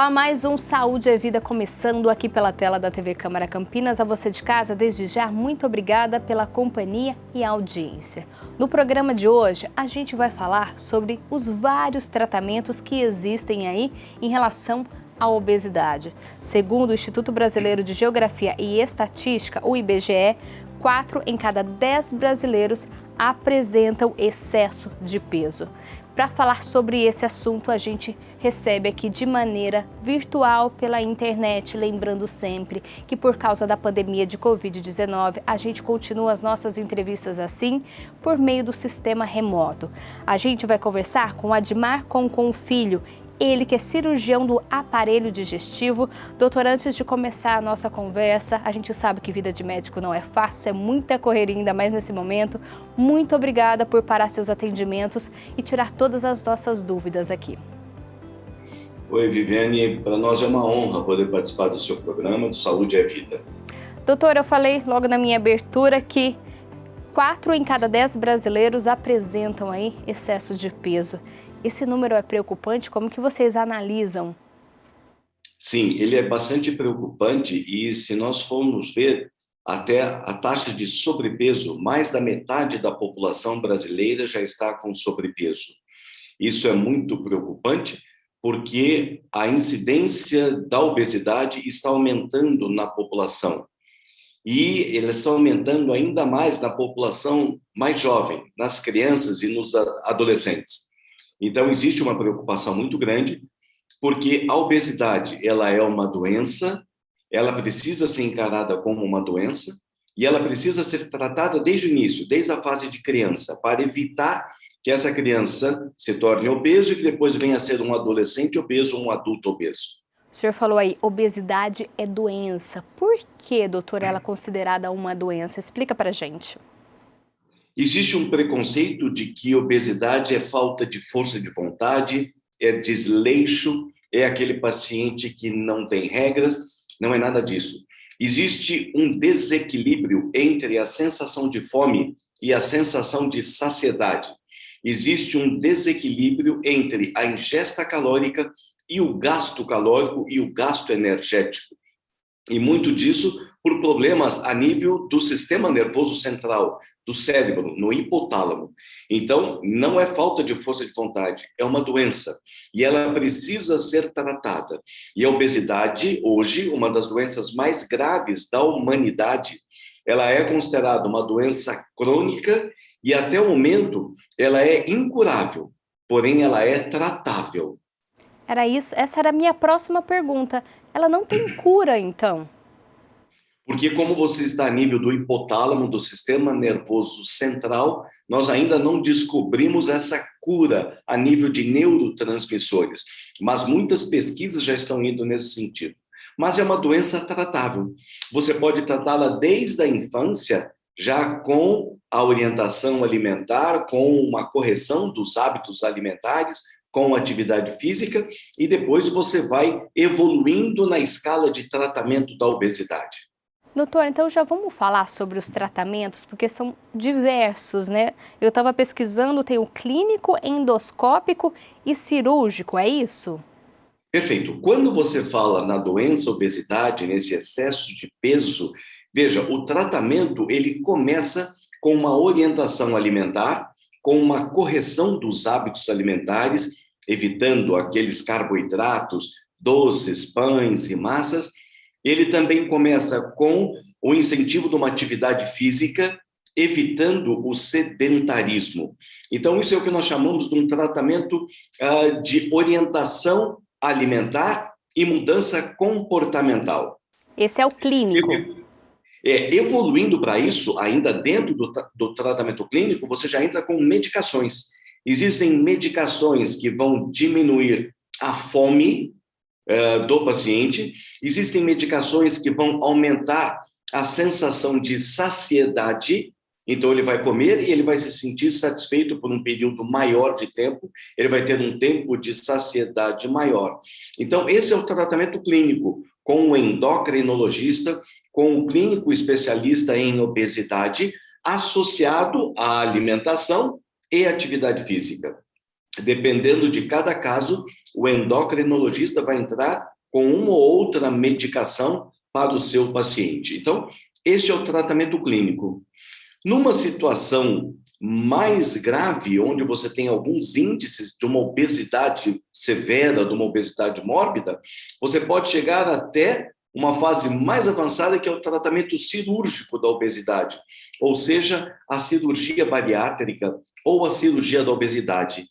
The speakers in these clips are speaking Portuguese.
Olá, mais um Saúde é Vida começando aqui pela tela da TV Câmara Campinas. A você de casa, desde já, muito obrigada pela companhia e audiência. No programa de hoje, a gente vai falar sobre os vários tratamentos que existem aí em relação à obesidade. Segundo o Instituto Brasileiro de Geografia e Estatística, o IBGE, 4 em cada 10 brasileiros apresentam excesso de peso. Para falar sobre esse assunto, a gente recebe aqui de maneira virtual pela internet, lembrando sempre que por causa da pandemia de Covid-19, a gente continua as nossas entrevistas assim, por meio do sistema remoto. A gente vai conversar com Admar Concon Filho, ele que é cirurgião do aparelho digestivo. Doutor, antes de começar a nossa conversa, a gente sabe que vida de médico não é fácil, é muita correria, ainda mais nesse momento. Muito obrigada por parar seus atendimentos e tirar todas as nossas dúvidas aqui. Oi, Viviane, para nós é uma honra poder participar do seu programa do Saúde é Vida. Doutor, eu falei logo na minha abertura que 4 em cada 10 brasileiros apresentam aí excesso de peso. Esse número é preocupante? Como que vocês analisam? Sim, ele é bastante preocupante e se nós formos ver, até a taxa de sobrepeso, mais da metade da população brasileira já está com sobrepeso. Isso é muito preocupante porque a incidência da obesidade está aumentando na população. E elas estão aumentando ainda mais na população mais jovem, nas crianças e nos adolescentes. Então, existe uma preocupação muito grande, porque a obesidade, ela é uma doença, ela precisa ser encarada como uma doença, e ela precisa ser tratada desde o início, desde a fase de criança, para evitar que essa criança se torne obeso e que depois venha a ser um adolescente obeso ou um adulto obeso. O senhor falou aí, obesidade é doença. Por que, doutor, ela é considerada uma doença? Explica pra gente. Existe um preconceito de que obesidade é falta de força de vontade, é desleixo, é aquele paciente que não tem regras, não é nada disso. Existe um desequilíbrio entre a sensação de fome e a sensação de saciedade. Existe um desequilíbrio entre a ingesta calórica e o gasto calórico e o gasto energético. E muito disso por problemas a nível do sistema nervoso central, do cérebro, no hipotálamo. Então, não é falta de força de vontade, é uma doença. E ela precisa ser tratada. E a obesidade, hoje, uma das doenças mais graves da humanidade, ela é considerada uma doença crônica e, até o momento, ela é incurável, porém, ela é tratável. Era isso, essa era a minha próxima pergunta. Ela não tem cura, então? Porque como você está a nível do hipotálamo, do sistema nervoso central, nós ainda não descobrimos essa cura a nível de neurotransmissores, mas muitas pesquisas já estão indo nesse sentido. Mas é uma doença tratável. Você pode tratá-la desde a infância, já com a orientação alimentar, com uma correção dos hábitos alimentares, com atividade física, e depois você vai evoluindo na escala de tratamento da obesidade. Doutor, então já vamos falar sobre os tratamentos, porque são diversos, né? Eu estava pesquisando, tem o clínico, endoscópico e cirúrgico, é isso? Perfeito. Quando você fala na doença obesidade, nesse excesso de peso, veja, o tratamento ele começa com uma orientação alimentar, com uma correção dos hábitos alimentares, evitando aqueles carboidratos, doces, pães e massas. Ele também começa com o incentivo de uma atividade física, evitando o sedentarismo. Então, isso é o que nós chamamos de um tratamento de orientação alimentar e mudança comportamental. Esse é o clínico. Evoluindo para isso, ainda dentro do tratamento clínico, você já entra com medicações. Existem medicações que vão diminuir a fome do paciente, existem medicações que vão aumentar a sensação de saciedade, então ele vai comer e ele vai se sentir satisfeito por um período maior de tempo, ele vai ter um tempo de saciedade maior. Então, esse é o tratamento clínico, com o endocrinologista, com o clínico especialista em obesidade, associado à alimentação e atividade física. dependendo de cada caso, o endocrinologista vai entrar com uma ou outra medicação para o seu paciente. Então, este é o tratamento clínico. Numa situação mais grave, onde você tem alguns índices de uma obesidade severa, de uma obesidade mórbida, você pode chegar até uma fase mais avançada, que é o tratamento cirúrgico da obesidade, ou seja, a cirurgia bariátrica ou a cirurgia da obesidade.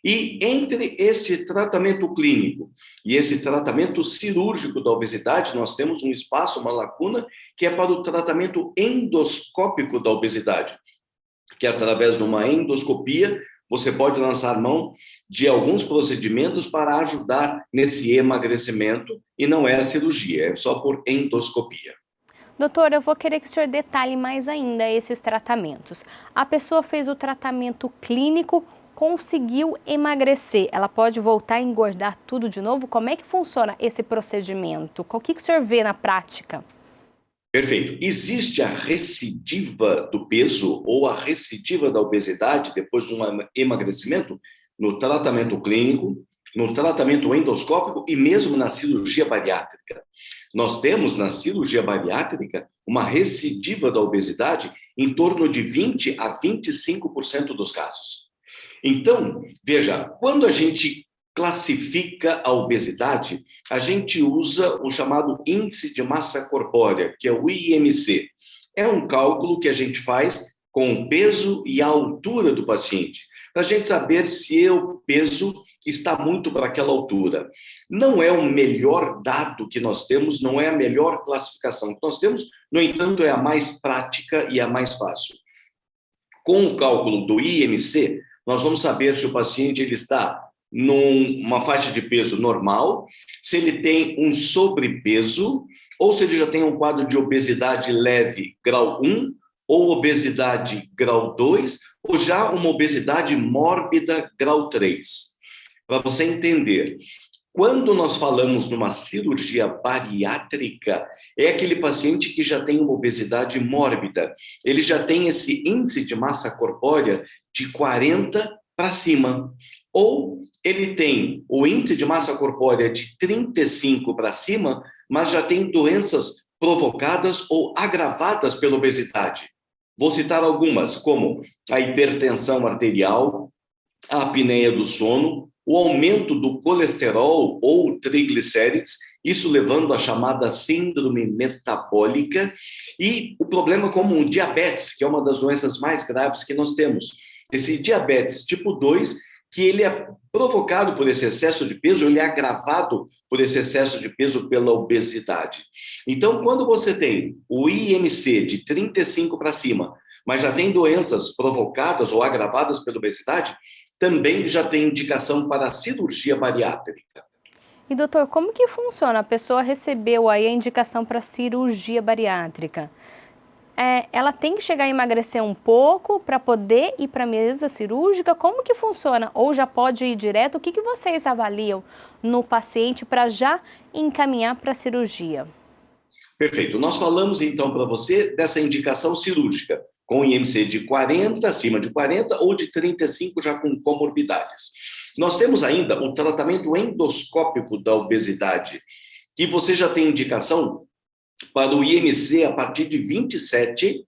E entre esse tratamento clínico e esse tratamento cirúrgico da obesidade, nós temos um espaço, uma lacuna, que é para o tratamento endoscópico da obesidade, que através de uma endoscopia você pode lançar mão de alguns procedimentos para ajudar nesse emagrecimento, e não é a cirurgia, é só por endoscopia. Doutor, eu vou querer que o senhor detalhe mais ainda esses tratamentos. A pessoa fez o tratamento clínico, conseguiu emagrecer, ela pode voltar a engordar tudo de novo? Como é que funciona esse procedimento? O que o senhor vê na prática? Perfeito. Existe a recidiva do peso ou a recidiva da obesidade depois de um emagrecimento no tratamento clínico, no tratamento endoscópico e mesmo na cirurgia bariátrica. Nós temos na cirurgia bariátrica uma recidiva da obesidade em torno de 20 a 25% dos casos. Então, veja, quando a gente classifica a obesidade, a gente usa o chamado índice de massa corpórea, que é o IMC. É um cálculo que a gente faz com o peso e a altura do paciente, para a gente saber se o peso está muito para aquela altura. Não é o melhor dado que nós temos, não é a melhor classificação que nós temos, no entanto, é a mais prática e a mais fácil. Com o cálculo do IMC, nós vamos saber se o paciente ele está numa faixa de peso normal, se ele tem um sobrepeso, ou se ele já tem um quadro de obesidade leve grau 1, ou obesidade grau 2, ou já uma obesidade mórbida grau 3. Para você entender, quando nós falamos numa cirurgia bariátrica, é aquele paciente que já tem uma obesidade mórbida, ele já tem esse índice de massa corpórea de 40 para cima, ou ele tem o índice de massa corpórea de 35 para cima, mas já tem doenças provocadas ou agravadas pela obesidade. Vou citar algumas, como a hipertensão arterial, a apneia do sono, o aumento do colesterol ou triglicérides, isso levando à chamada síndrome metabólica, e o problema como um diabetes, que é uma das doenças mais graves que nós temos. Esse diabetes tipo 2, que ele é provocado por esse excesso de peso, ele é agravado por esse excesso de peso pela obesidade. Então, quando você tem o IMC de 35 para cima, mas já tem doenças provocadas ou agravadas pela obesidade, também já tem indicação para a cirurgia bariátrica. E doutor, como que funciona? A pessoa recebeu aí a indicação para cirurgia bariátrica. Ela tem que chegar a emagrecer um pouco para poder ir para a mesa cirúrgica? Como que funciona? Ou já pode ir direto? O que vocês avaliam no paciente para já encaminhar para a cirurgia? Perfeito. Nós falamos então para você dessa indicação cirúrgica, com IMC de 40, acima de 40, ou de 35 já com comorbidades. Nós temos ainda o tratamento endoscópico da obesidade, que você já tem indicação para o IMC a partir de 27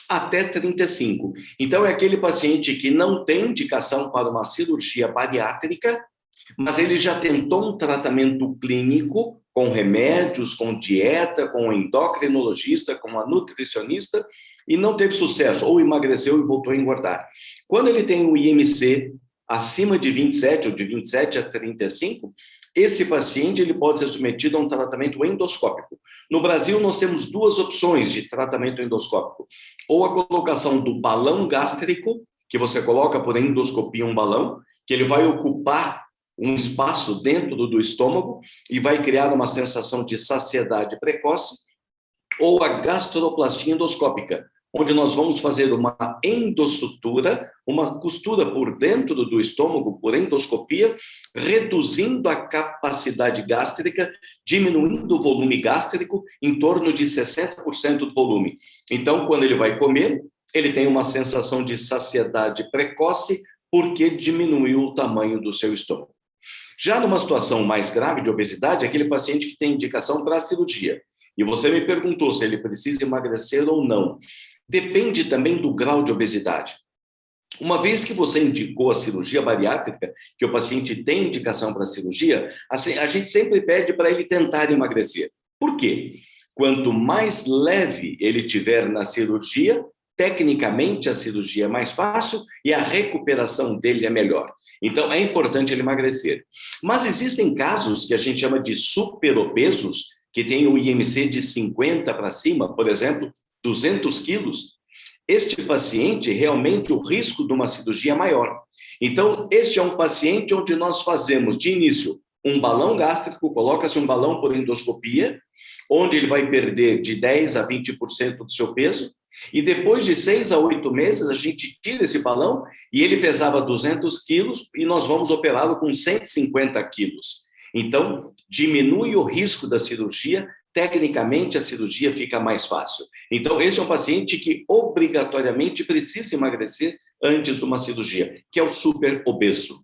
até 35. Então, é aquele paciente que não tem indicação para uma cirurgia bariátrica, mas ele já tentou um tratamento clínico com remédios, com dieta, com o endocrinologista, com a nutricionista, e não teve sucesso, ou emagreceu e voltou a engordar. Quando ele tem o IMC acima de 27, ou de 27 a 35, esse paciente ele pode ser submetido a um tratamento endoscópico. No Brasil, nós temos duas opções de tratamento endoscópico. Ou a colocação do balão gástrico, que você coloca por endoscopia um balão, que ele vai ocupar um espaço dentro do estômago e vai criar uma sensação de saciedade precoce, ou a gastroplastia endoscópica, onde nós vamos fazer uma endossutura, uma costura por dentro do estômago, por endoscopia, reduzindo a capacidade gástrica, diminuindo o volume gástrico em torno de 60% do volume. Então, quando ele vai comer, ele tem uma sensação de saciedade precoce, porque diminuiu o tamanho do seu estômago. Já numa situação mais grave de obesidade, é aquele paciente que tem indicação para a cirurgia. E você me perguntou se ele precisa emagrecer ou não. Depende também do grau de obesidade. Uma vez que você indicou a cirurgia bariátrica, que o paciente tem indicação para a cirurgia, assim, a gente sempre pede para ele tentar emagrecer. Por quê? Quanto mais leve ele tiver na cirurgia, tecnicamente a cirurgia é mais fácil e a recuperação dele é melhor. Então, é importante ele emagrecer. Mas existem casos que a gente chama de superobesos, que tem o IMC de 50 para cima, por exemplo, 200 quilos. Este paciente, realmente, o risco de uma cirurgia é maior. Então, este é um paciente onde nós fazemos, de início, um balão gástrico, coloca-se um balão por endoscopia, onde ele vai perder de 10% a 20% do seu peso, e depois de 6 a 8 meses, a gente tira esse balão, e ele pesava 200 quilos, e nós vamos operá-lo com 150 quilos. Então, diminui o risco da cirurgia, tecnicamente a cirurgia fica mais fácil. Então, esse é um paciente que obrigatoriamente precisa emagrecer antes de uma cirurgia, que é o super obeso.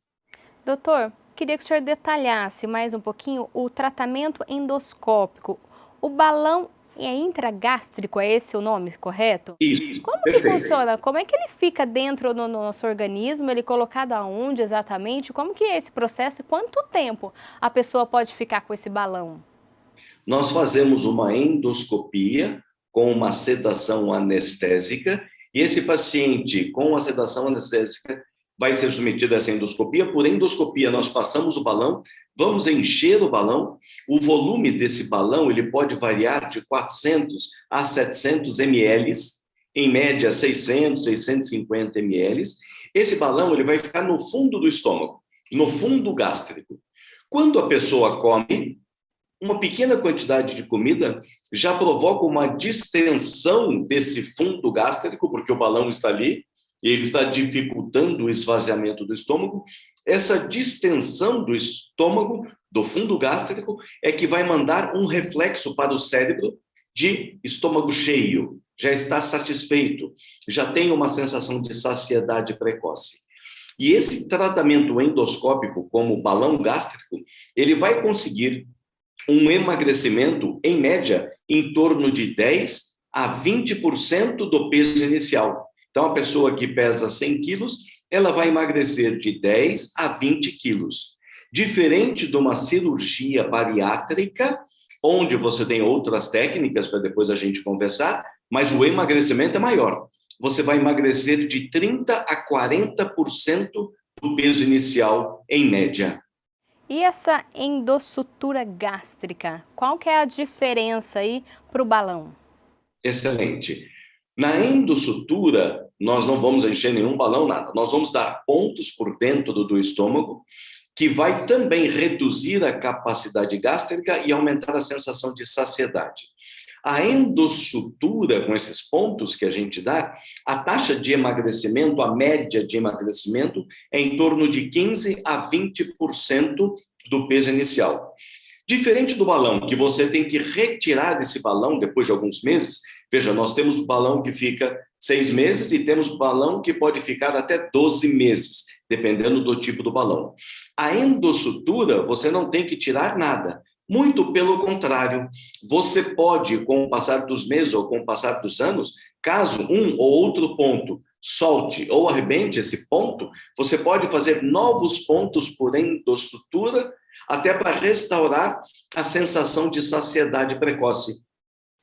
Doutor, queria que o senhor detalhasse mais um pouquinho o tratamento endoscópico. O balão é intragástrico, é esse o nome correto? Isso, Como perfeito. que funciona? Como é que ele fica dentro do nosso organismo? Ele é colocado aonde exatamente? Como que é esse processo e quanto tempo a pessoa pode ficar com esse balão? Nós fazemos uma endoscopia com uma sedação anestésica, e esse paciente com a sedação anestésica vai ser submetido a essa endoscopia. Por endoscopia, nós passamos o balão, vamos encher o balão. O volume desse balão ele pode variar de 400 a 700 ml, em média 600, 650 ml. Esse balão ele vai ficar no fundo do estômago, no fundo gástrico. Quando a pessoa come, uma pequena quantidade de comida já provoca uma distensão desse fundo gástrico, porque o balão está ali, e ele está dificultando o esvaziamento do estômago. Essa distensão do estômago, do fundo gástrico, é que vai mandar um reflexo para o cérebro de estômago cheio, já está satisfeito, já tem uma sensação de saciedade precoce. E esse tratamento endoscópico, como balão gástrico, ele vai conseguir um emagrecimento, em média, em torno de 10% a 20% do peso inicial. Então, a pessoa que pesa 100 quilos, ela vai emagrecer de 10 a 20 quilos. Diferente de uma cirurgia bariátrica, onde você tem outras técnicas para depois a gente conversar, mas o emagrecimento é maior. Você vai emagrecer de 30% a 40% do peso inicial, em média. E essa endossutura gástrica, qual que é a diferença aí para o balão? Excelente. Na endossutura, nós não vamos encher nenhum balão, nada. Nós vamos dar pontos por dentro do estômago, que vai também reduzir a capacidade gástrica e aumentar a sensação de saciedade. A endossutura, com esses pontos que a gente dá, a taxa de emagrecimento, a média de emagrecimento, é em torno de 15% a 20% do peso inicial. Diferente do balão, que você tem que retirar esse balão depois de alguns meses. Veja, nós temos o balão que fica 6 meses e temos o balão que pode ficar até 12 meses, dependendo do tipo do balão. A endossutura, você não tem que tirar nada. Muito pelo contrário, você pode, com o passar dos meses ou com o passar dos anos, caso um ou outro ponto solte ou arrebente esse ponto, você pode fazer novos pontos por endossutura, até para restaurar a sensação de saciedade precoce.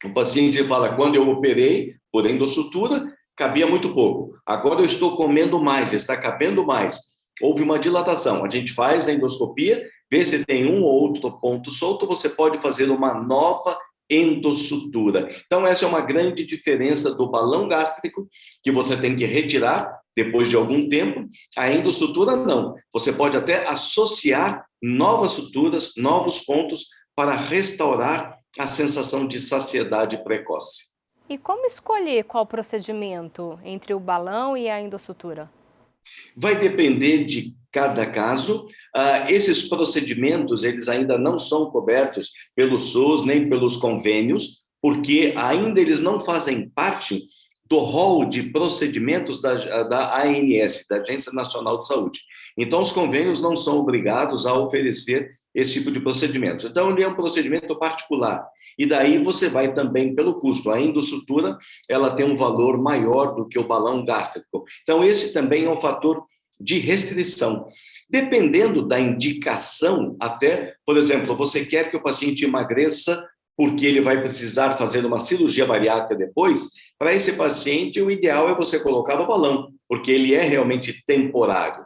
O paciente fala, quando eu operei por endossutura, cabia muito pouco. Agora eu estou comendo mais, está cabendo mais. Houve uma dilatação. A gente faz a endoscopia, vê se tem um ou outro ponto solto, você pode fazer uma nova endossutura. Então, essa é uma grande diferença do balão gástrico, que você tem que retirar depois de algum tempo. A endossutura, não. Você pode até associar novas suturas, novos pontos, para restaurar a sensação de saciedade precoce. E como escolher qual procedimento entre o balão e a endossutura? Vai depender de cada caso. Esses procedimentos, eles ainda não são cobertos pelo SUS nem pelos convênios, porque ainda eles não fazem parte do rol de procedimentos da ANS, da Agência Nacional de Saúde. Então, os convênios não são obrigados a oferecer esse tipo de procedimentos. Então, ele é um procedimento particular. E daí você vai também pelo custo. A endossutura, ela tem um valor maior do que o balão gástrico. Então, esse também é um fator de restrição. Dependendo da indicação, até, por exemplo, você quer que o paciente emagreça porque ele vai precisar fazer uma cirurgia bariátrica depois, para esse paciente o ideal é você colocar o balão, porque ele é realmente temporário.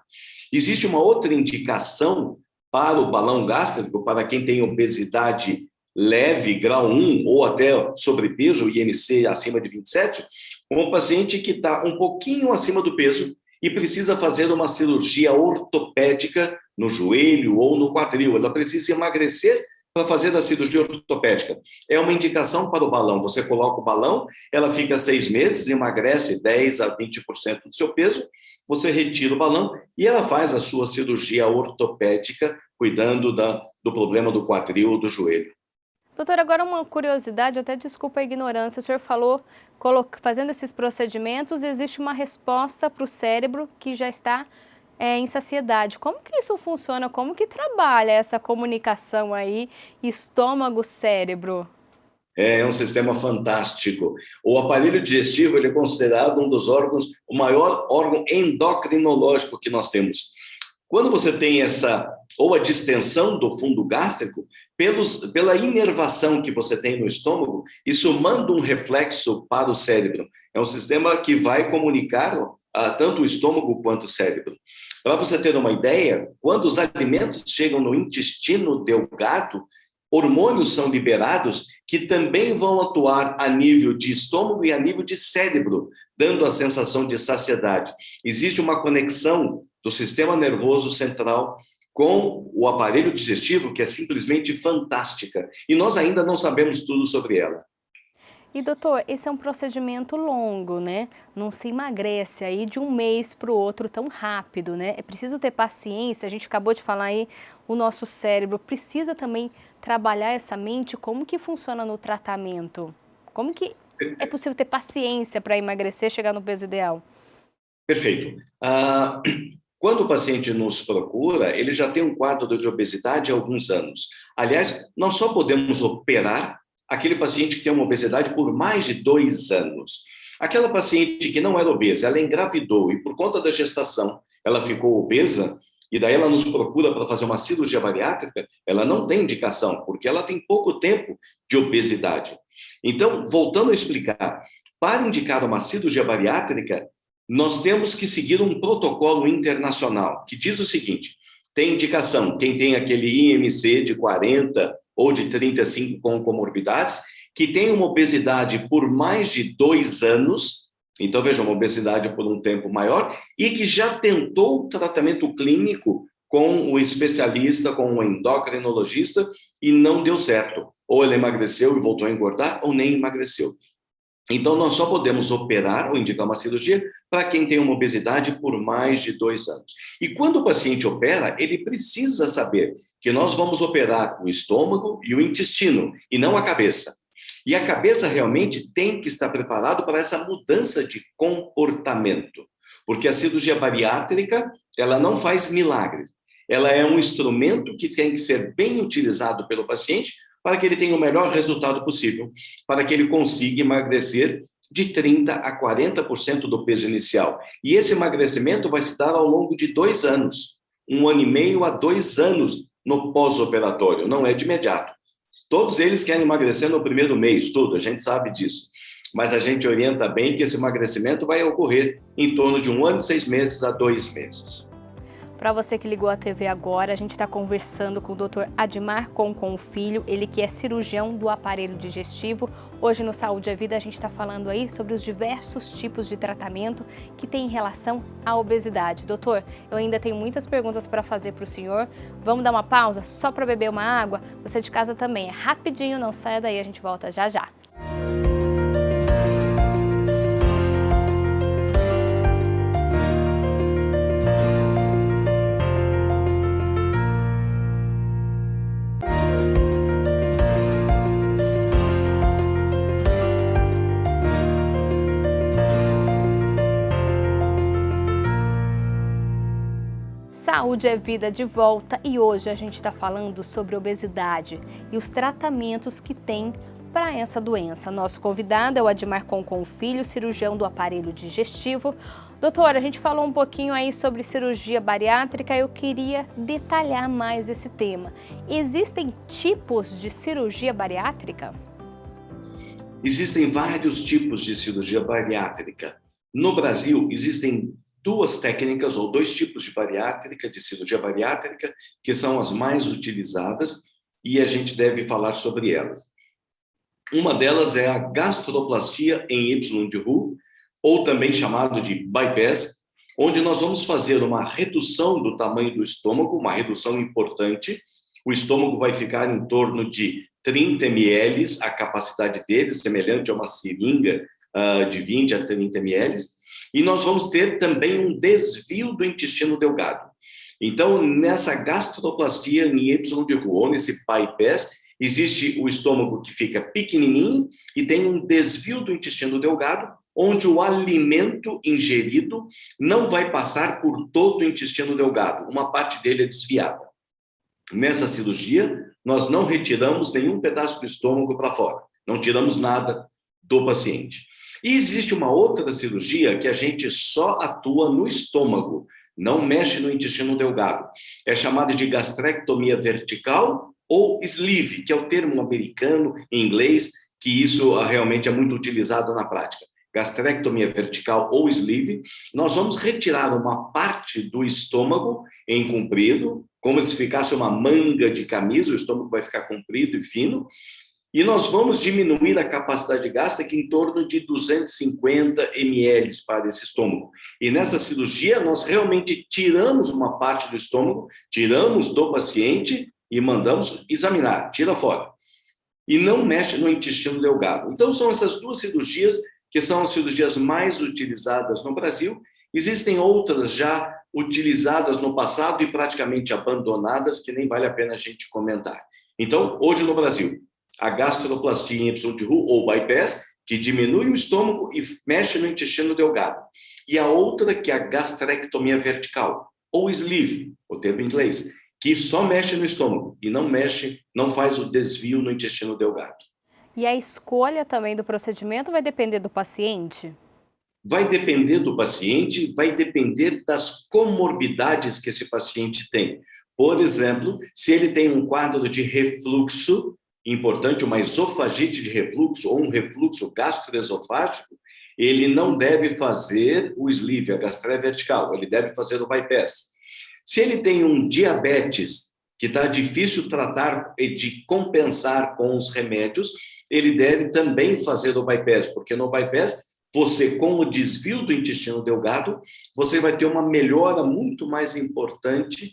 Existe uma outra indicação para o balão gástrico, para quem tem obesidade leve, grau 1, ou até sobrepeso, IMC acima de 27, um paciente que está um pouquinho acima do peso e precisa fazer uma cirurgia ortopédica no joelho ou no quadril. Ela precisa emagrecer para fazer a cirurgia ortopédica. É uma indicação para o balão. Você coloca o balão, ela fica 6 meses, emagrece 10% a 20% do seu peso, você retira o balão e ela faz a sua cirurgia ortopédica, cuidando do problema do quadril ou do joelho. Doutor, agora uma curiosidade, até desculpa a ignorância, o senhor falou, fazendo esses procedimentos, existe uma resposta para o cérebro que já está em saciedade. Como que isso funciona? Como que trabalha essa comunicação aí, estômago-cérebro? É um sistema fantástico. O aparelho digestivo ele é considerado um dos órgãos, o maior órgão endocrinológico que nós temos. Quando você tem ou a distensão do fundo gástrico, pela inervação que você tem no estômago, isso manda um reflexo para o cérebro. É um sistema que vai comunicar tanto o estômago quanto o cérebro. Para você ter uma ideia, quando os alimentos chegam no intestino delgado, hormônios são liberados que também vão atuar a nível de estômago e a nível de cérebro, dando a sensação de saciedade. Existe uma conexão do sistema nervoso central com o aparelho digestivo que é simplesmente fantástica. E nós ainda não sabemos tudo sobre ela. E doutor, esse é um procedimento longo, né? Não se emagrece aí de um mês para o outro tão rápido, né? É preciso ter paciência, a gente acabou de falar aí, o nosso cérebro precisa também trabalhar essa mente. Como que funciona no tratamento? Como que é possível ter paciência para emagrecer, chegar no peso ideal? Perfeito. Quando o paciente nos procura, ele já tem um quadro de obesidade há alguns anos. Aliás, nós só podemos operar aquele paciente que tem uma obesidade por mais de 2 anos. Aquela paciente que não era obesa, ela engravidou e por conta da gestação ela ficou obesa e daí ela nos procura para fazer uma cirurgia bariátrica, ela não tem indicação, porque ela tem pouco tempo de obesidade. Então, voltando a explicar, para indicar uma cirurgia bariátrica, nós temos que seguir um protocolo internacional, que diz o seguinte: tem indicação, quem tem aquele IMC de 40 ou de 35 com comorbidades, que tem uma obesidade por mais de 2 anos, então veja, uma obesidade por um tempo maior, e que já tentou tratamento clínico com o especialista, com o endocrinologista, e não deu certo. Ou ele emagreceu e voltou a engordar, ou nem emagreceu. Então, nós só podemos operar ou indicar uma cirurgia para quem tem uma obesidade por mais de 2 anos. E quando o paciente opera, ele precisa saber que nós vamos operar o estômago e o intestino, e não a cabeça. E a cabeça realmente tem que estar preparada para essa mudança de comportamento. Porque a cirurgia bariátrica, ela não faz milagre. Ela é um instrumento que tem que ser bem utilizado pelo paciente para que ele tenha o melhor resultado possível, para que ele consiga emagrecer de 30% a 40% do peso inicial. E esse emagrecimento vai se dar ao longo de 2 anos, 1 ano e meio a 2 anos no pós-operatório, não é de imediato. Todos eles querem emagrecer no primeiro mês, tudo, a gente sabe disso. Mas a gente orienta bem que esse emagrecimento vai ocorrer em torno de 1 ano e 6 meses a 2 meses. Para você que ligou a TV agora, a gente está conversando com o Dr. Admar Concon Filho, ele que é cirurgião do aparelho digestivo. Hoje no Saúde é Vida a gente está falando aí sobre os diversos tipos de tratamento que tem em relação à obesidade. Doutor, eu ainda tenho muitas perguntas para fazer para o senhor. Vamos dar uma pausa só para beber uma água? Você de casa também, é rapidinho, não saia daí, a gente volta já já. Saúde é Vida de volta e hoje a gente está falando sobre obesidade e os tratamentos que tem para essa doença. Nosso convidado é o Admar Concon Filho, cirurgião do aparelho digestivo. Doutor, a gente falou um pouquinho aí sobre cirurgia bariátrica, eu queria detalhar mais esse tema. Existem tipos de cirurgia bariátrica? Existem vários tipos de cirurgia bariátrica. No Brasil, existem duas técnicas ou dois tipos de cirurgia bariátrica, que são as mais utilizadas e a gente deve falar sobre elas. Uma delas é a gastroplastia em Y de Roux, ou também chamado de bypass, onde nós vamos fazer uma redução do tamanho do estômago, uma redução importante. O estômago vai ficar em torno de 30 ml, a capacidade dele, semelhante a uma seringa de 20 a 30 ml, e nós vamos ter também um desvio do intestino delgado. Então, nessa gastroplastia em Y de Roux, ou nesse bypass, existe o estômago que fica pequenininho e tem um desvio do intestino delgado, onde o alimento ingerido não vai passar por todo o intestino delgado, uma parte dele é desviada. Nessa cirurgia, nós não retiramos nenhum pedaço do estômago para fora, não tiramos nada do paciente. E existe uma outra cirurgia que a gente só atua no estômago, não mexe no intestino delgado. É chamada de gastrectomia vertical ou sleeve, que é o termo americano em inglês, que isso realmente é muito utilizado na prática. Gastrectomia vertical ou sleeve, nós vamos retirar uma parte do estômago em comprido, como se ficasse uma manga de camisa, o estômago vai ficar comprido e fino, e nós vamos diminuir a capacidade gástrica em torno de 250 ml para esse estômago. E nessa cirurgia, nós realmente tiramos uma parte do estômago, tiramos do paciente e mandamos examinar, tira fora. E não mexe no intestino delgado. Então, são essas duas cirurgias que são as cirurgias mais utilizadas no Brasil. Existem outras já utilizadas no passado e praticamente abandonadas, que nem vale a pena a gente comentar. Então, hoje no Brasil, a gastroplastia em Y de Roux, ou bypass, que diminui o estômago e mexe no intestino delgado. E a outra, que é a gastrectomia vertical, ou sleeve, o termo em inglês, que só mexe no estômago e não faz o desvio no intestino delgado. E a escolha também do procedimento vai depender do paciente? Vai depender do paciente, vai depender das comorbidades que esse paciente tem. Por exemplo, se ele tem um quadro de refluxo, importante, uma esofagite de refluxo ou um refluxo gastroesofágico, ele não deve fazer o sleeve, a gastrectomia vertical, ele deve fazer o bypass. Se ele tem um diabetes que está difícil tratar e de compensar com os remédios, ele deve também fazer o bypass, porque no bypass, você, com o desvio do intestino delgado, você vai ter uma melhora muito mais importante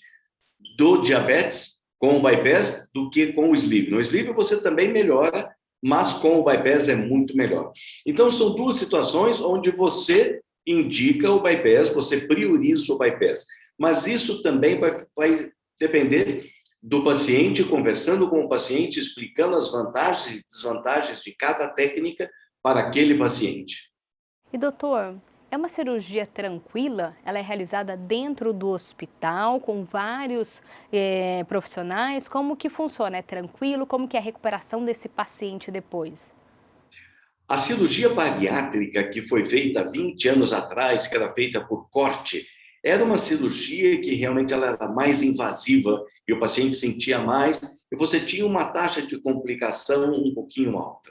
do diabetes com o bypass do que com o sleeve. No sleeve você também melhora, mas com o bypass é muito melhor. Então, são duas situações onde você indica o bypass, você prioriza o bypass. Mas isso também vai depender do paciente, conversando com o paciente, explicando as vantagens e desvantagens de cada técnica para aquele paciente. E doutor, é uma cirurgia tranquila? Ela é realizada dentro do hospital, com vários profissionais? Como que funciona? É tranquilo? Como que é a recuperação desse paciente depois? A cirurgia bariátrica que foi feita há 20 anos atrás, que era feita por corte, era uma cirurgia que realmente ela era mais invasiva e o paciente sentia mais e você tinha uma taxa de complicação um pouquinho alta.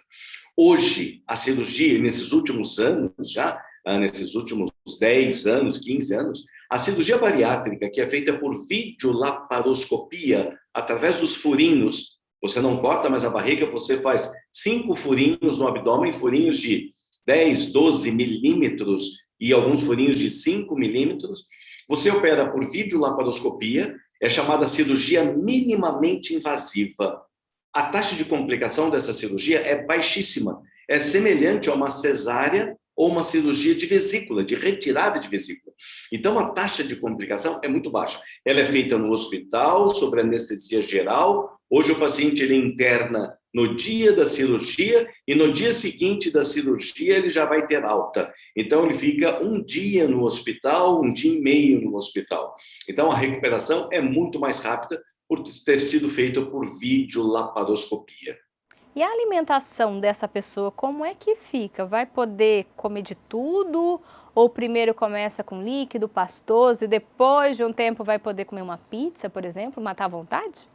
Hoje, a cirurgia, nesses últimos anos já, nesses últimos 10 anos, 15 anos, a cirurgia bariátrica, que é feita por videolaparoscopia, através dos furinhos, você não corta mais a barriga, você faz 5 furinhos no abdômen, furinhos de 10, 12 milímetros e alguns furinhos de 5 milímetros. Você opera por videolaparoscopia, é chamada cirurgia minimamente invasiva. A taxa de complicação dessa cirurgia é baixíssima, é semelhante a uma cesárea ou uma cirurgia de vesícula, de retirada de vesícula. Então, a taxa de complicação é muito baixa. Ela é feita no hospital, sob anestesia geral. Hoje, o paciente ele interna no dia da cirurgia e no dia seguinte da cirurgia ele já vai ter alta. Então, ele fica um dia no hospital, um dia e meio no hospital. Então, a recuperação é muito mais rápida por ter sido feita por videolaparoscopia. E a alimentação dessa pessoa, como é que fica? Vai poder comer de tudo? Ou primeiro começa com líquido, pastoso, e depois de um tempo vai poder comer uma pizza, por exemplo, matar à vontade?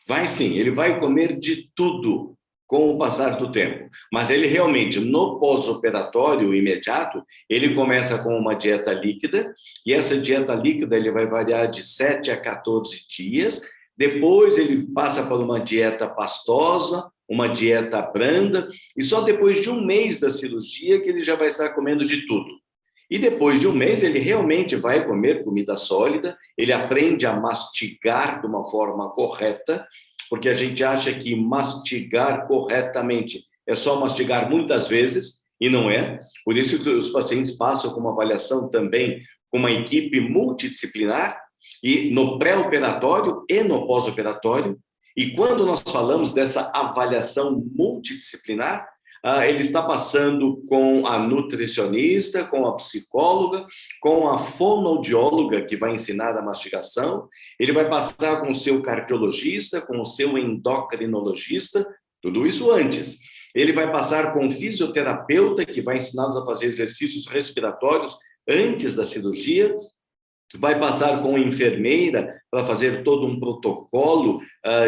Vai sim, ele vai comer de tudo com o passar do tempo. Mas ele realmente, no pós-operatório imediato, ele começa com uma dieta líquida, e essa dieta líquida ele vai variar de 7 a 14 dias. Depois ele passa por uma dieta pastosa, uma dieta branda, e só depois de um mês da cirurgia que ele já vai estar comendo de tudo. E depois de um mês ele realmente vai comer comida sólida, ele aprende a mastigar de uma forma correta, porque a gente acha que mastigar corretamente é só mastigar muitas vezes, e não é. Por isso que os pacientes passam com uma avaliação também com uma equipe multidisciplinar, e no pré-operatório e no pós-operatório. E quando nós falamos dessa avaliação multidisciplinar, ele está passando com a nutricionista, com a psicóloga, com a fonoaudióloga, que vai ensinar a mastigação, ele vai passar com o seu cardiologista, com o seu endocrinologista, tudo isso antes. Ele vai passar com o fisioterapeuta, que vai ensiná-los a fazer exercícios respiratórios antes da cirurgia, vai passar com a enfermeira para fazer todo um protocolo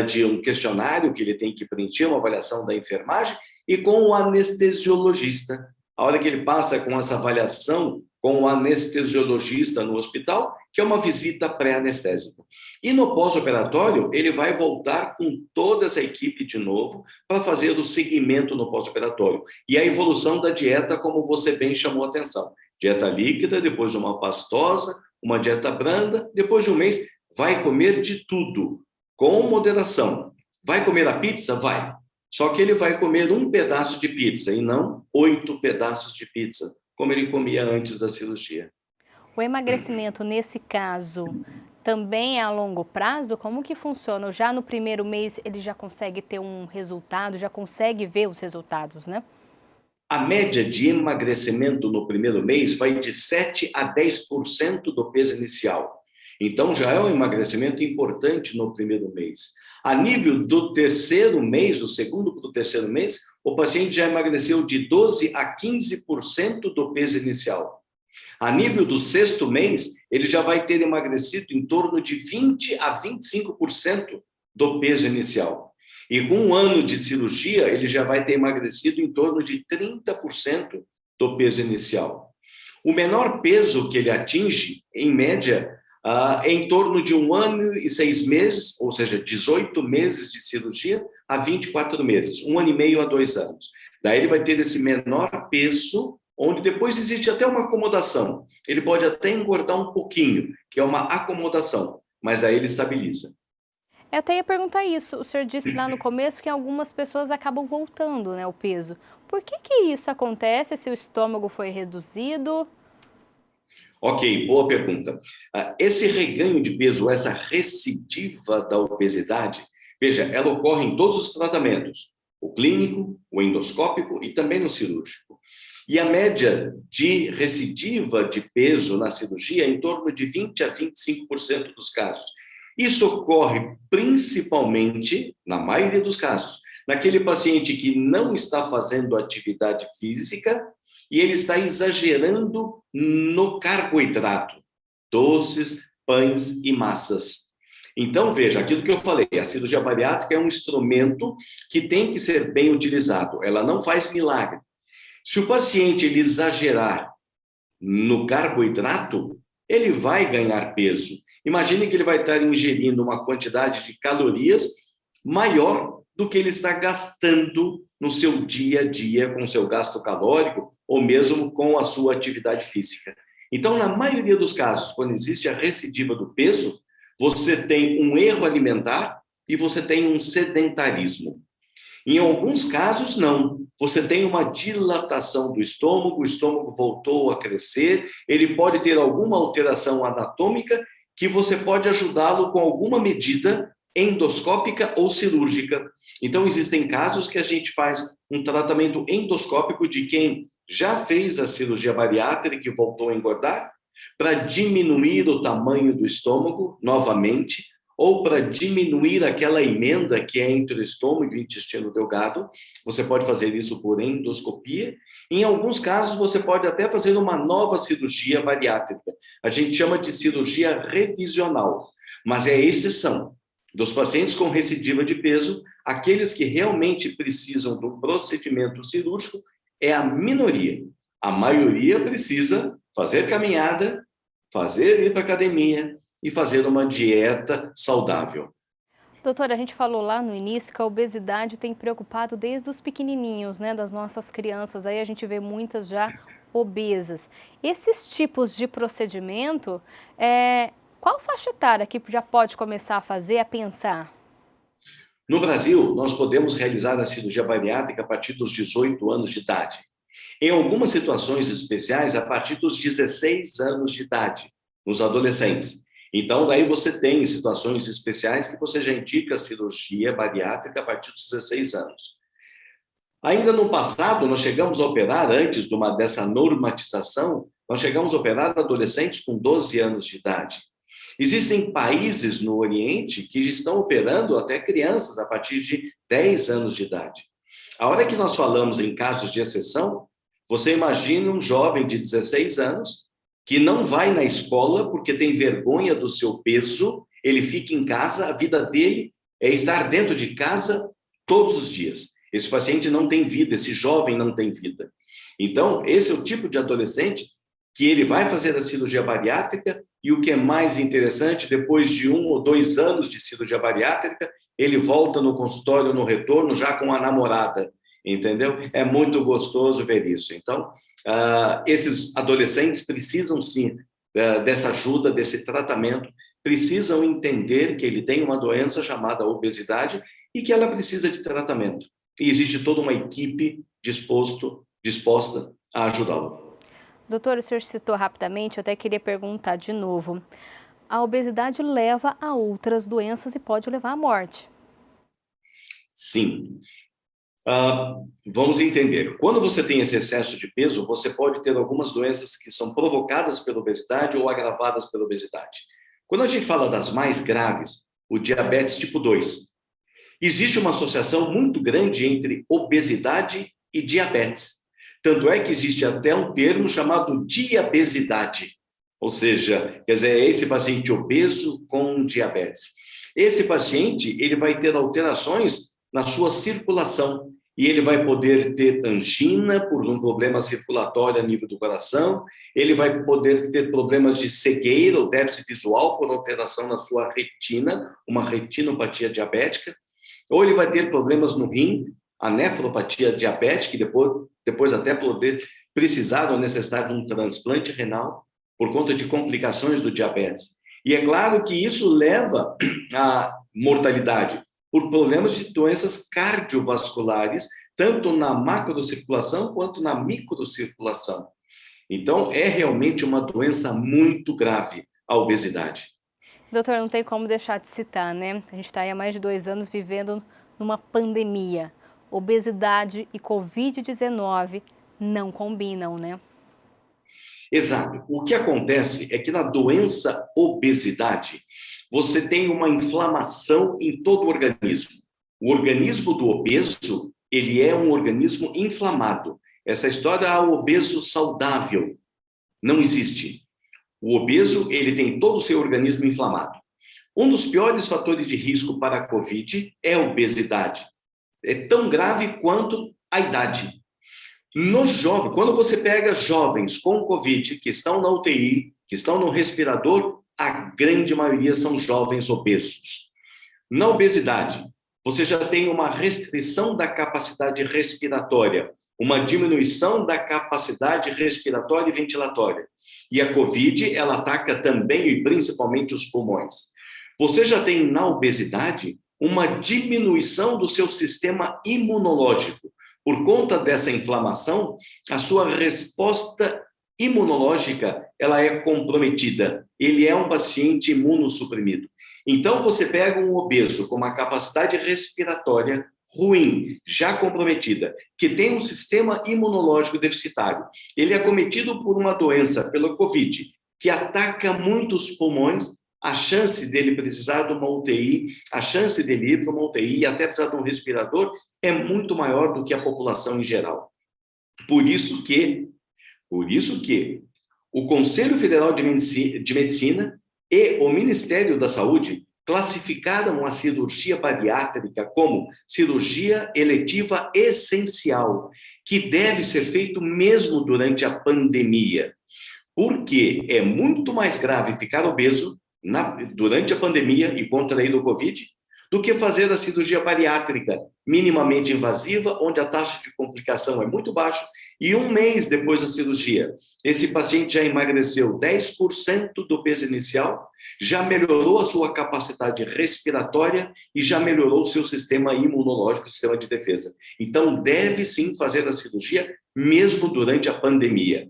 de um questionário que ele tem que preencher, uma avaliação da enfermagem, e com o anestesiologista. A hora que ele passa com essa avaliação com o anestesiologista no hospital, que é uma visita pré-anestésica. E no pós-operatório, ele vai voltar com toda essa equipe de novo para fazer o seguimento no pós-operatório. E a evolução da dieta, como você bem chamou a atenção. Dieta líquida, depois uma pastosa, uma dieta branda, depois de um mês, vai comer de tudo, com moderação. Vai comer a pizza? Vai. Só que ele vai comer um pedaço de pizza e não 8 pedaços de pizza, como ele comia antes da cirurgia. O emagrecimento, nesse caso, também é a longo prazo? Como que funciona? Já no primeiro mês ele já consegue ter um resultado, já consegue ver os resultados, né? A média de emagrecimento no primeiro mês vai de 7 a 10% do peso inicial. Então, já é um emagrecimento importante no primeiro mês. A nível do terceiro mês, do segundo para o terceiro mês, o paciente já emagreceu de 12 a 15% do peso inicial. A nível do sexto mês, ele já vai ter emagrecido em torno de 20 a 25% do peso inicial. E com um ano de cirurgia, ele já vai ter emagrecido em torno de 30% do peso inicial. O menor peso que ele atinge, em média, é em torno de 1 ano e 6 meses, ou seja, 18 meses de cirurgia a 24 meses, 1 ano e meio a 2 anos. Daí ele vai ter esse menor peso, onde depois existe até uma acomodação. Ele pode até engordar um pouquinho, que é uma acomodação, mas daí ele estabiliza. Eu até ia perguntar isso. O senhor disse lá no começo que algumas pessoas acabam voltando, né, o peso. Por que isso acontece se o estômago foi reduzido? Ok, boa pergunta. Esse reganho de peso, essa recidiva da obesidade, veja, ela ocorre em todos os tratamentos, o clínico, o endoscópico e também no cirúrgico. E a média de recidiva de peso na cirurgia é em torno de 20 a 25% dos casos. Isso ocorre principalmente, na maioria dos casos, naquele paciente que não está fazendo atividade física e ele está exagerando no carboidrato, doces, pães e massas. Então, veja, aquilo que eu falei, a cirurgia bariátrica é um instrumento que tem que ser bem utilizado, ela não faz milagre. Se o paciente ele exagerar no carboidrato, ele vai ganhar peso. Imagine que ele vai estar ingerindo uma quantidade de calorias maior do que ele está gastando no seu dia a dia, com o seu gasto calórico, ou mesmo com a sua atividade física. Então, na maioria dos casos, quando existe a recidiva do peso, você tem um erro alimentar e você tem um sedentarismo. Em alguns casos, não. Você tem uma dilatação do estômago, o estômago voltou a crescer, ele pode ter alguma alteração anatômica que você pode ajudá-lo com alguma medida endoscópica ou cirúrgica. Então, existem casos que a gente faz um tratamento endoscópico de quem já fez a cirurgia bariátrica e voltou a engordar, para diminuir o tamanho do estômago novamente, ou para diminuir aquela emenda que é entre o estômago e o intestino delgado. Você pode fazer isso por endoscopia. Em alguns casos, você pode até fazer uma nova cirurgia bariátrica. A gente chama de cirurgia revisional, mas é a exceção. Dos pacientes com recidiva de peso, aqueles que realmente precisam do procedimento cirúrgico é a minoria. A maioria precisa fazer caminhada, ir para academia e fazer uma dieta saudável. Doutora, a gente falou lá no início que a obesidade tem preocupado desde os pequenininhos, né, das nossas crianças. Aí a gente vê muitas já obesas. Esses tipos de procedimento, qual faixa etária que já pode começar a fazer, a pensar? No Brasil, nós podemos realizar a cirurgia bariátrica a partir dos 18 anos de idade. Em algumas situações especiais, a partir dos 16 anos de idade, nos adolescentes. Então, daí você tem situações especiais que você já indica a cirurgia bariátrica a partir dos 16 anos. Ainda no passado, nós chegamos a operar, antes dessa normatização, nós chegamos a operar adolescentes com 12 anos de idade. Existem países no Oriente que estão operando até crianças a partir de 10 anos de idade. A hora que nós falamos em casos de exceção, você imagina um jovem de 16 anos que não vai na escola porque tem vergonha do seu peso, ele fica em casa, a vida dele é estar dentro de casa todos os dias. Esse paciente não tem vida, esse jovem não tem vida. Então, esse é o tipo de adolescente que ele vai fazer a cirurgia bariátrica e o que é mais interessante, depois de 1 ou 2 anos de cirurgia bariátrica, ele volta no consultório, no retorno, já com a namorada, entendeu? É muito gostoso ver isso. Então, esses adolescentes precisam, sim, dessa ajuda, desse tratamento, precisam entender que ele tem uma doença chamada obesidade e que ela precisa de tratamento. E existe toda uma equipe disposta a ajudá-lo. Doutor, o senhor citou rapidamente, eu até queria perguntar de novo. A obesidade leva a outras doenças e pode levar à morte. Sim. Vamos entender. Quando você tem esse excesso de peso, você pode ter algumas doenças que são provocadas pela obesidade ou agravadas pela obesidade. Quando a gente fala das mais graves, o diabetes tipo 2, existe uma associação muito grande entre obesidade e diabetes. Tanto é que existe até um termo chamado diabesidade, ou seja, quer dizer, é esse paciente obeso com diabetes. Esse paciente, ele vai ter alterações na sua circulação e ele vai poder ter angina por um problema circulatório a nível do coração, ele vai poder ter problemas de cegueira ou déficit visual por alteração na sua retina, uma retinopatia diabética, ou ele vai ter problemas no rim, a nefropatia diabética, e depois até poder precisar ou necessitar de um transplante renal por conta de complicações do diabetes. E é claro que isso leva à mortalidade por problemas de doenças cardiovasculares, tanto na macrocirculação quanto na microcirculação. Então, é realmente uma doença muito grave, a obesidade. Doutor, não tem como deixar de citar, né? A gente está aí há mais de 2 anos vivendo numa pandemia. Obesidade e Covid-19 não combinam, né? Exato. O que acontece é que na doença obesidade, você tem uma inflamação em todo o organismo. O organismo do obeso, ele é um organismo inflamado. Essa história, o obeso saudável, não existe. O obeso, ele tem todo o seu organismo inflamado. Um dos piores fatores de risco para a Covid é a obesidade. É tão grave quanto a idade. No jovem, quando você pega jovens com Covid, que estão na UTI, que estão no respirador, a grande maioria são jovens obesos. Na obesidade, você já tem uma restrição da capacidade respiratória, uma diminuição da capacidade respiratória e ventilatória. E a Covid, ela ataca também e principalmente os pulmões. Você já tem na obesidade uma diminuição do seu sistema imunológico. Por conta dessa inflamação, a sua resposta imunológica, ela é comprometida. Ele é um paciente imunossuprimido. Então, você pega um obeso com uma capacidade respiratória ruim, já comprometida, que tem um sistema imunológico deficitário, ele é acometido por uma doença, pelo Covid, que ataca muitos pulmões, a chance dele precisar de uma UTI, a chance dele ir para uma UTI e até precisar de um respirador é muito maior do que a população em geral. Por isso que o Conselho Federal de Medicina e o Ministério da Saúde classificaram a cirurgia bariátrica como cirurgia eletiva essencial, que deve ser feito mesmo durante a pandemia, porque é muito mais grave ficar obeso durante a pandemia e contrair o Covid do que fazer a cirurgia bariátrica minimamente invasiva, onde a taxa de complicação é muito baixa, e um mês depois da cirurgia, esse paciente já emagreceu 10% do peso inicial, já melhorou a sua capacidade respiratória e já melhorou o seu sistema imunológico, sistema de defesa. Então, deve sim fazer a cirurgia, mesmo durante a pandemia.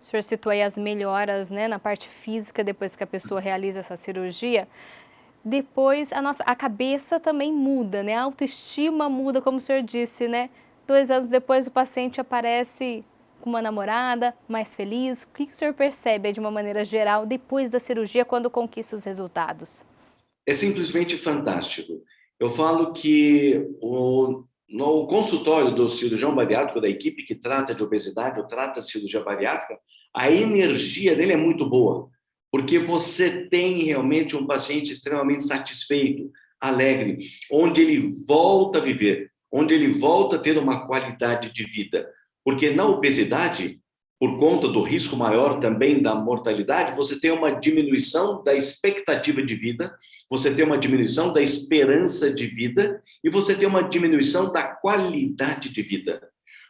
O senhor citou aí as melhoras, né, na parte física depois que a pessoa realiza essa cirurgia. Depois a cabeça também muda, né? A autoestima muda, como o senhor disse, né? 2 anos depois o paciente aparece com uma namorada, mais feliz. O que o senhor percebe de uma maneira geral depois da cirurgia, quando conquista os resultados? É simplesmente fantástico. Eu falo que no consultório do cirurgião bariátrico, da equipe que trata de obesidade ou trata de cirurgia bariátrica, a energia dele é muito boa, porque você tem realmente um paciente extremamente satisfeito, alegre, onde ele volta a viver, onde ele volta a ter uma qualidade de vida. Porque na obesidade, por conta do risco maior também da mortalidade, você tem uma diminuição da expectativa de vida, você tem uma diminuição da esperança de vida e você tem uma diminuição da qualidade de vida.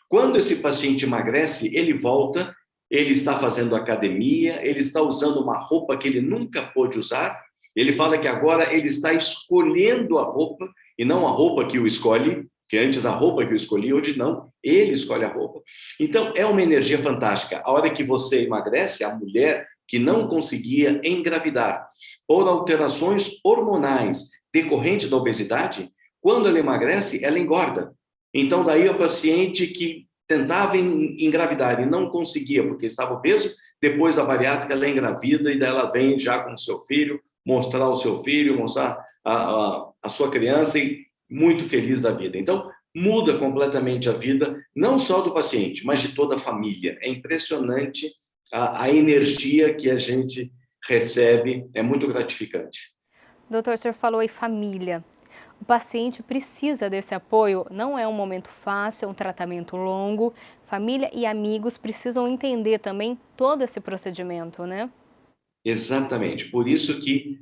Quando esse paciente emagrece, ele volta, ele está fazendo academia, ele está usando uma roupa que ele nunca pôde usar, ele fala que agora ele está escolhendo a roupa e não a roupa que o escolhe, que antes a roupa que eu escolhi, hoje não, ele escolhe a roupa. Então, é uma energia fantástica. A hora que você emagrece, a mulher que não conseguia engravidar por alterações hormonais decorrentes da obesidade, quando ela emagrece, ela engorda. Então, daí o paciente que tentava engravidar e não conseguia porque estava obeso, depois da bariátrica ela engravida e daí ela vem já com o seu filho, mostrar o seu filho, mostrar a sua criança e muito feliz da vida. Então, muda completamente a vida, não só do paciente, mas de toda a família. É impressionante a energia que a gente recebe, é muito gratificante. Doutor, o senhor falou em família. O paciente precisa desse apoio, não é um momento fácil, é um tratamento longo. Família e amigos precisam entender também todo esse procedimento, né? Exatamente, por isso que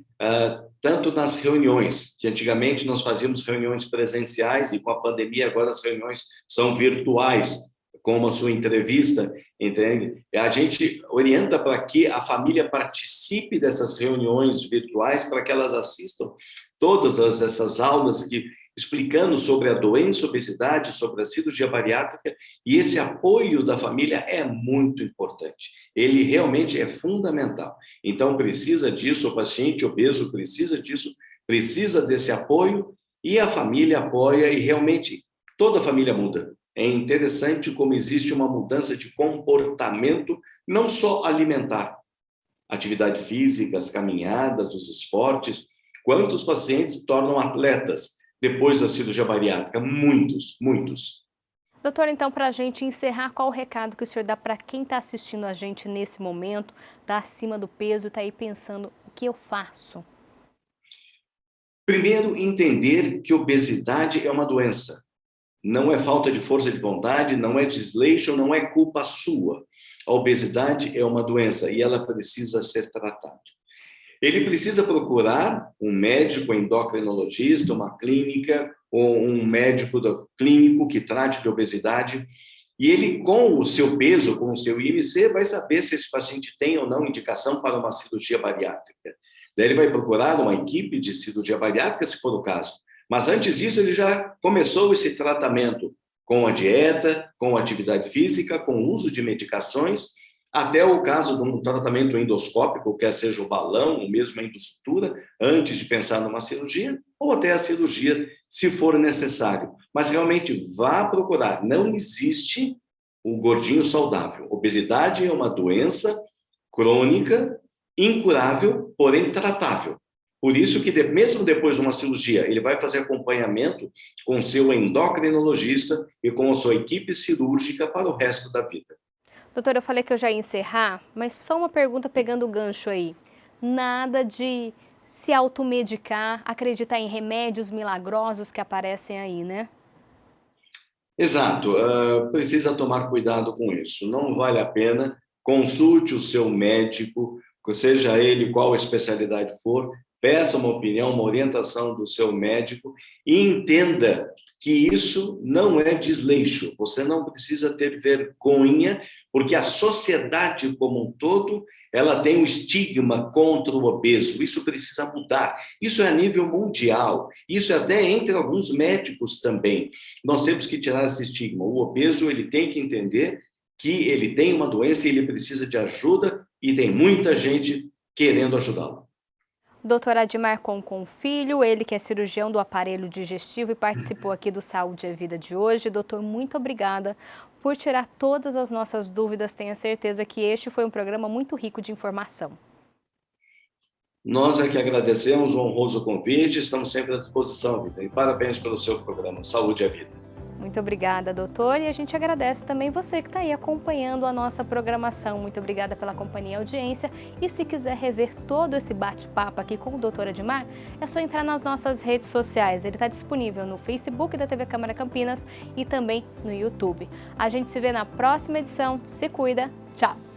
tanto nas reuniões, que antigamente nós fazíamos reuniões presenciais e com a pandemia agora as reuniões são virtuais, como a sua entrevista, entende? A gente orienta para que a família participe dessas reuniões virtuais, para que elas assistam todas essas aulas explicando sobre a doença, obesidade, sobre a cirurgia bariátrica, e esse apoio da família é muito importante. Ele realmente é fundamental. Então, precisa disso, o paciente obeso precisa disso, precisa desse apoio, e a família apoia, e realmente toda a família muda. É interessante como existe uma mudança de comportamento, não só alimentar, atividade física, as caminhadas, os esportes. Quantos pacientes se tornam atletas depois da cirurgia bariátrica? Muitos, muitos. Doutor, então, para a gente encerrar, qual o recado que o senhor dá para quem está assistindo a gente nesse momento, está acima do peso e está aí pensando, o que eu faço? Primeiro, entender que obesidade é uma doença. Não é falta de força de vontade, não é desleixo, não é culpa sua. A obesidade é uma doença e ela precisa ser tratada. Ele precisa procurar um médico endocrinologista, uma clínica, ou um médico clínico que trate de obesidade, e ele, com o seu peso, com o seu IMC, vai saber se esse paciente tem ou não indicação para uma cirurgia bariátrica. Daí ele vai procurar uma equipe de cirurgia bariátrica, se for o caso. Mas antes disso, ele já começou esse tratamento com a dieta, com a atividade física, com o uso de medicações, até o caso de um tratamento endoscópico, quer seja o balão, ou mesmo a endossutura, antes de pensar numa cirurgia, ou até a cirurgia, se for necessário. Mas realmente vá procurar. Não existe o gordinho saudável. Obesidade é uma doença crônica, incurável, porém tratável. Por isso que, mesmo depois de uma cirurgia, ele vai fazer acompanhamento com seu endocrinologista e com a sua equipe cirúrgica para o resto da vida. Doutor, eu falei que eu já ia encerrar, mas só uma pergunta pegando o gancho aí. Nada de se automedicar, acreditar em remédios milagrosos que aparecem aí, né? Exato, precisa tomar cuidado com isso. Não vale a pena. Consulte o seu médico, seja ele qual especialidade for, peça uma opinião, uma orientação do seu médico e entenda que isso não é desleixo. Você não precisa ter vergonha, porque a sociedade como um todo, ela tem um estigma contra o obeso. Isso precisa mudar. Isso é a nível mundial. Isso é até entre alguns médicos também. Nós temos que tirar esse estigma. O obeso, ele tem que entender que ele tem uma doença e ele precisa de ajuda e tem muita gente querendo ajudá-lo. Doutor Adimar Concon Filho, ele que é cirurgião do aparelho digestivo e participou aqui do Saúde é Vida de hoje. Doutor, muito obrigada por tirar todas as nossas dúvidas. Tenha certeza que este foi um programa muito rico de informação. Nós é que agradecemos o honroso convite, estamos sempre à disposição, Vida. E parabéns pelo seu programa Saúde é Vida. Muito obrigada, doutor, e a gente agradece também você que está aí acompanhando a nossa programação. Muito obrigada pela companhia e audiência. E se quiser rever todo esse bate-papo aqui com o doutor Adimar, é só entrar nas nossas redes sociais. Ele está disponível no Facebook da TV Câmara Campinas e também no YouTube. A gente se vê na próxima edição. Se cuida. Tchau!